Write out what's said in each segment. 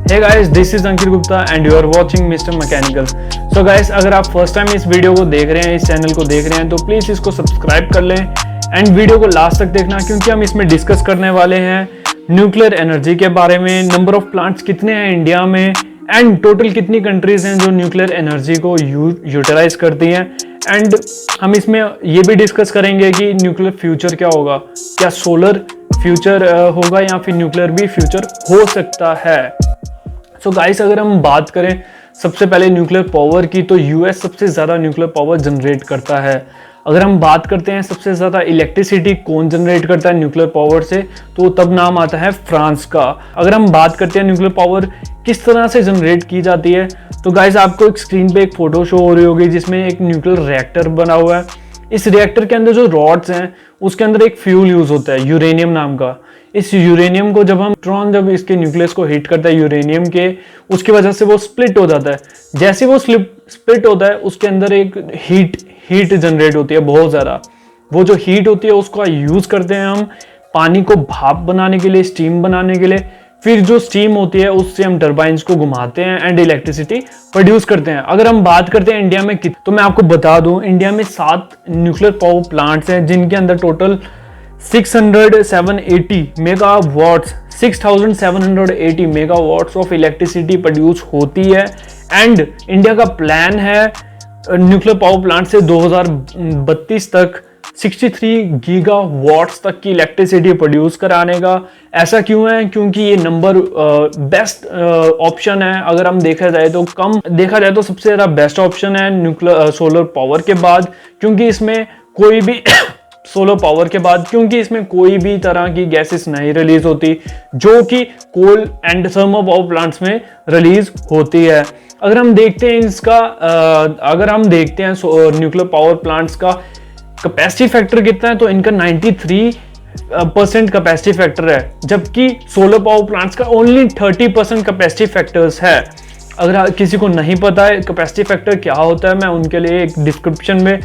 Hey guys, this is Ankit Gupta and you are watching Mr. Mechanical. So guys, अगर आप first time इस video को देख रहे हैं, इस चैनल को देख रहे हैं तो प्लीज़ इसको सब्सक्राइब कर लें एंड वीडियो को लास्ट तक देखना, क्योंकि हम इसमें डिस्कस करने वाले हैं न्यूक्लियर एनर्जी के बारे में, नंबर ऑफ प्लांट्स कितने हैं इंडिया में एंड टोटल कितनी कंट्रीज हैं जो न्यूक्लियर एनर्जी को यूटिलाइज करती हैं। एंड हम इसमें ये भी डिस्कस करेंगे कि न्यूक्लियर फ्यूचर क्या होगा, क्या सोलर फ्यूचर होगा या फिर न्यूक्लियर भी फ्यूचर हो सकता है। सो गाइस, अगर हम बात करें सबसे पहले न्यूक्लियर पावर की, तो यूएस सबसे ज़्यादा न्यूक्लियर पावर जनरेट करता है। अगर हम बात करते हैं सबसे ज़्यादा इलेक्ट्रिसिटी कौन जनरेट करता है न्यूक्लियर पावर से, तो तब नाम आता है फ्रांस का। अगर हम बात करते हैं न्यूक्लियर पावर किस तरह से जनरेट की जाती है, तो गाइस आपको एक स्क्रीन पे एक फोटो शो हो रही होगी जिसमें एक न्यूक्लियर रिएक्टर बना हुआ है। इस रिएक्टर के अंदर जो रॉड्स हैं उसके अंदर एक फ्यूल यूज होता है यूरेनियम नाम का। इस यूरेनियम को जब इसके न्यूक्लियस को हिट करता है यूरेनियम के, उसकी वजह से वो स्प्लिट हो जाता है। जैसे वो स्प्लिट होता है उसके अंदर एक हीट जनरेट होती है बहुत ज़्यादा। वो जो हीट होती है उसका यूज़ करते हैं हम पानी को भाप बनाने के लिए, स्टीम बनाने के लिए। फिर जो स्टीम होती है उससे हम टरबाइंस को घुमाते हैं एंड इलेक्ट्रिसिटी प्रोड्यूस करते हैं। अगर हम बात करते हैं इंडिया में तो मैं आपको बता दूं, इंडिया में 7 न्यूक्लियर पावर प्लांट्स हैं जिनके अंदर total 680 megawatts 6780 megawatts of electricity produce होती है। एंड इंडिया का प्लान है न्यूक्लियर पावर प्लांट से 2032 तक 63 गीगावाट्स तक की इलेक्ट्रिसिटी प्रोड्यूस कराने का। ऐसा क्यों है? क्योंकि ये नंबर बेस्ट ऑप्शन है। अगर हम देखा जाए तो सबसे ज़्यादा बेस्ट ऑप्शन है न्यूक्लियर सोलर पावर के बाद, क्योंकि इसमें कोई भी सोलर पावर के बाद क्योंकि इसमें कोई भी तरह की गैसेस नहीं रिलीज होती जो कि कोल एंड थर्मल पावर प्लांट्स में रिलीज होती है। अगर हम देखते हैं न्यूक्लियर पावर प्लांट्स का कैपेसिटी फैक्टर कितना है, तो इनका 93% कैपेसिटी फैक्टर है, जबकि सोलर पावर प्लांट्स का ओनली 30% कैपेसिटी फैक्टर्स है। अगर किसी को नहीं पता है कैपेसिटी फैक्टर क्या होता है, मैं उनके लिए एक डिस्क्रिप्शन में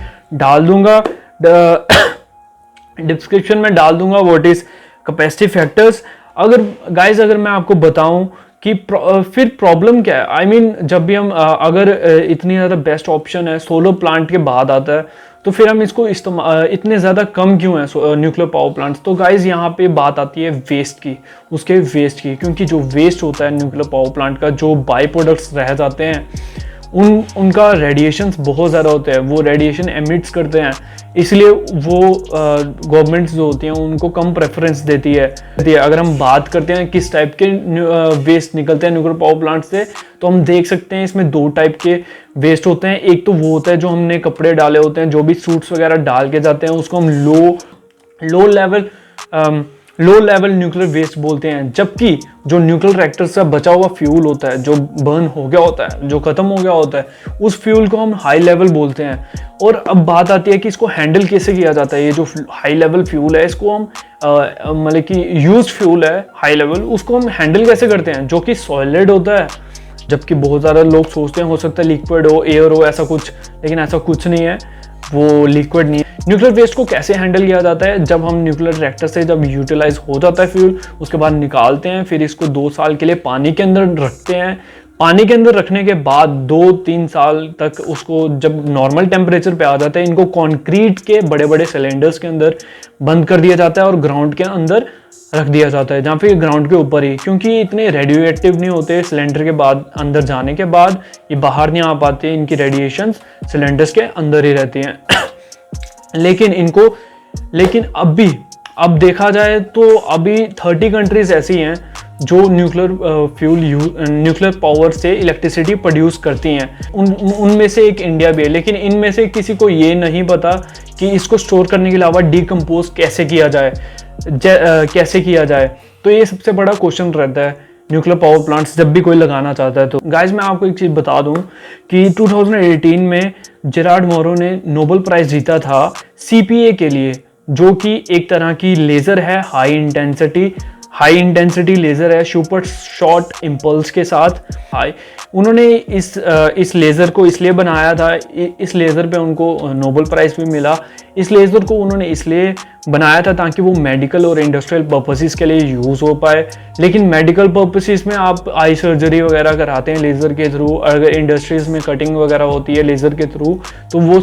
डाल दूंगा व्हाट इज कैपेसिटी फैक्टर्स। अगर मैं आपको बताऊं कि फिर प्रॉब्लम क्या है, आई मीन जब भी हम अगर इतनी ज़्यादा बेस्ट ऑप्शन है सोलर प्लांट के बाद आता है, तो फिर हम इसको इतने ज़्यादा कम क्यों है न्यूक्लियर पावर प्लांट्स। तो गाइज यहाँ पे बात आती है वेस्ट की, क्योंकि जो वेस्ट होता है न्यूक्लियर पावर प्लांट का, जो बाई प्रोडक्ट्स रह जाते हैं उनका रेडिएशंस बहुत ज़्यादा होते हैं, वो रेडिएशन एमिट्स करते हैं, इसलिए वो गवर्नमेंट्स जो होती हैं उनको कम प्रेफरेंस देती है। अगर हम बात करते हैं किस टाइप के वेस्ट निकलते हैं न्यूक्लियर पावर प्लांट से, तो हम देख सकते हैं इसमें 2 टाइप के वेस्ट होते हैं। एक तो वो होता है जो हमने कपड़े डाले होते हैं, जो भी सूट्स वगैरह डाल के जाते हैं, उसको हम लो लेवल न्यूक्लियर वेस्ट बोलते हैं। जबकि जो न्यूक्लियर रिएक्टर से बचा हुआ फ्यूल होता है, जो बर्न हो गया होता है, जो खत्म हो गया होता है, उस फ्यूल को हम हाई लेवल बोलते हैं। और अब बात आती है कि इसको हैंडल कैसे किया जाता है। ये जो हाई लेवल फ्यूल है, इसको हम मतलब कि यूज फ्यूल है हाई लेवल, उसको हम हैंडल कैसे करते हैं, जो कि सॉलिड होता है। जबकि बहुत ज़्यादा लोग सोचते हैं हो सकता है लिक्विड हो, एयर हो, ऐसा कुछ, लेकिन ऐसा कुछ नहीं है, वो लिक्विड नहीं है। न्यूक्लियर वेस्ट को कैसे हैंडल किया जाता है, जब हम न्यूक्लियर रिएक्टर से जब यूटिलाइज हो जाता है फ्यूल, उसके बाद निकालते हैं, फिर इसको 2 साल के लिए पानी के अंदर रखते हैं। पानी के अंदर रखने के बाद 2-3 साल तक उसको जब नॉर्मल टेम्परेचर पे आ जाता है, इनको कंक्रीट के बड़े बड़े सिलेंडर्स के अंदर बंद कर दिया जाता है और ग्राउंड के अंदर रख दिया जाता है, जहाँ पे ग्राउंड के ऊपर ही, क्योंकि इतने रेडियो एक्टिव नहीं होते। सिलेंडर के बाद अंदर जाने के बाद ये बाहर नहीं आ पाते, इनकी रेडिएशंस सिलेंडर्स के अंदर ही रहती हैं। लेकिन अब देखा जाए तो अभी 30 कंट्रीज ऐसी हैं जो न्यूक्लियर पावर से इलेक्ट्रिसिटी प्रोड्यूस करती हैं। उनमें से एक इंडिया भी है, लेकिन इनमें से किसी को ये नहीं पता कि इसको स्टोर करने के अलावा डिकम्पोज कैसे किया जाए। तो ये सबसे बड़ा क्वेश्चन रहता है न्यूक्लियर पावर प्लांट्स जब भी कोई लगाना चाहता है। तो गाइज मैं आपको एक चीज़ बता दूं कि 2018 में जेरार्ड मोरो ने नोबेल प्राइज जीता था CPA के लिए, जो कि एक तरह की लेज़र है, हाई इंटेंसिटी लेज़र है, सुपर शॉर्ट इम्पल्स के साथ। उन्होंने इस लेज़र को इसलिए बनाया था, इस लेज़र पे उनको नोबेल प्राइज़ भी मिला। इस लेज़र को उन्होंने इसलिए बनाया था ताकि वो मेडिकल और इंडस्ट्रियल पर्पसेस के लिए यूज़ हो पाए। लेकिन मेडिकल पर्पसेस में आप आई सर्जरी वगैरह कराते हैं लेज़र के थ्रू, अगर इंडस्ट्रीज़ में कटिंग वगैरह होती है लेज़र के थ्रू तो वो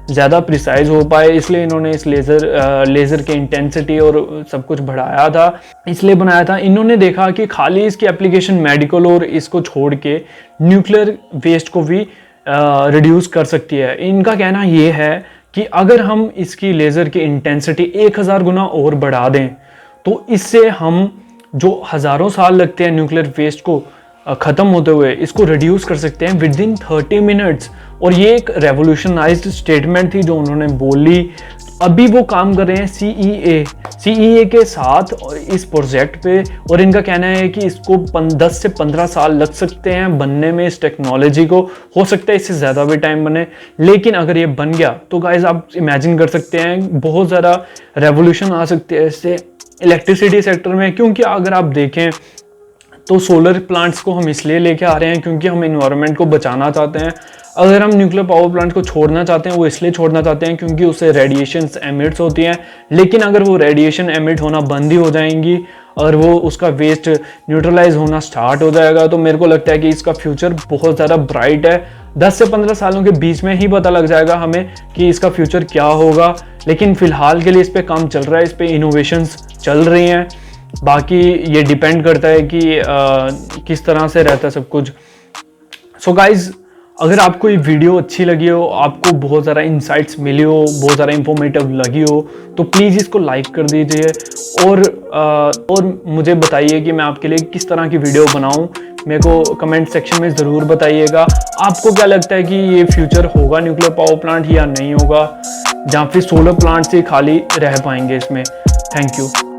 ज़्यादा प्रिसाइज हो पाए, इसलिए इन्होंने इस लेज़र की इंटेंसिटी और सब कुछ बढ़ाया था, इसलिए बनाया था। इन्होंने देखा कि खाली इसकी एप्लीकेशन मेडिकल और इसको छोड़ के न्यूक्लियर वेस्ट को भी रिड्यूस कर सकती है। इनका कहना ये है कि अगर हम इसकी लेज़र की इंटेंसिटी 1000 गुना और बढ़ा दें तो इससे हम जो हज़ारों साल लगते हैं न्यूक्लियर वेस्ट को ख़त्म होते हुए, इसको रिड्यूस कर सकते हैं विद इन 30 मिनट्स। और ये एक रेवोल्यूशनाइज्ड स्टेटमेंट थी जो उन्होंने बोली। अभी वो काम कर रहे हैं CEA के साथ इस प्रोजेक्ट पे, और इनका कहना है कि इसको 10 से 15 साल लग सकते हैं बनने में इस टेक्नोलॉजी को। हो सकता है इससे ज़्यादा भी टाइम बने, लेकिन अगर ये बन गया तो गाइज आप इमेजिन कर सकते हैं बहुत ज़्यादा रेवोल्यूशन आ सकती है इससे इलेक्ट्रिसिटी सेक्टर में। क्योंकि अगर आप देखें तो सोलर प्लांट्स को हम इसलिए लेके आ रहे हैं क्योंकि हम इन्वायरमेंट को बचाना चाहते हैं। अगर हम न्यूक्लियर पावर प्लांट को छोड़ना चाहते हैं वो इसलिए छोड़ना चाहते हैं क्योंकि उससे रेडिएशंस एमिट्स होती हैं। लेकिन अगर वो रेडिएशन एमिट होना बंद ही हो जाएंगी और वो उसका वेस्ट न्यूट्रलाइज होना स्टार्ट हो जाएगा, तो मेरे को लगता है कि इसका फ्यूचर बहुत ज़्यादा ब्राइट है। 10 से 15 सालों के बीच में ही पता लग जाएगा हमें कि इसका फ्यूचर क्या होगा। लेकिन फ़िलहाल के लिए इस पर काम चल रहा है, इस पर इनोवेशंस चल रही हैं। बाकी ये डिपेंड करता है कि किस तरह से रहता है सब कुछ। सो गाइज, अगर आपको ये वीडियो अच्छी लगी हो, आपको बहुत ज़्यादा इंसाइट्स मिली हो, बहुत ज़्यादा इंफॉर्मेटिव लगी हो, तो प्लीज़ इसको लाइक कर दीजिए और मुझे बताइए कि मैं आपके लिए किस तरह की वीडियो बनाऊं। मेरे को कमेंट सेक्शन में ज़रूर बताइएगा आपको क्या लगता है कि ये फ्यूचर होगा न्यूक्लियर पावर प्लांट या नहीं होगा, जहाँ फिर सोलर प्लांट से खाली रह पाएंगे इसमें। Thank you.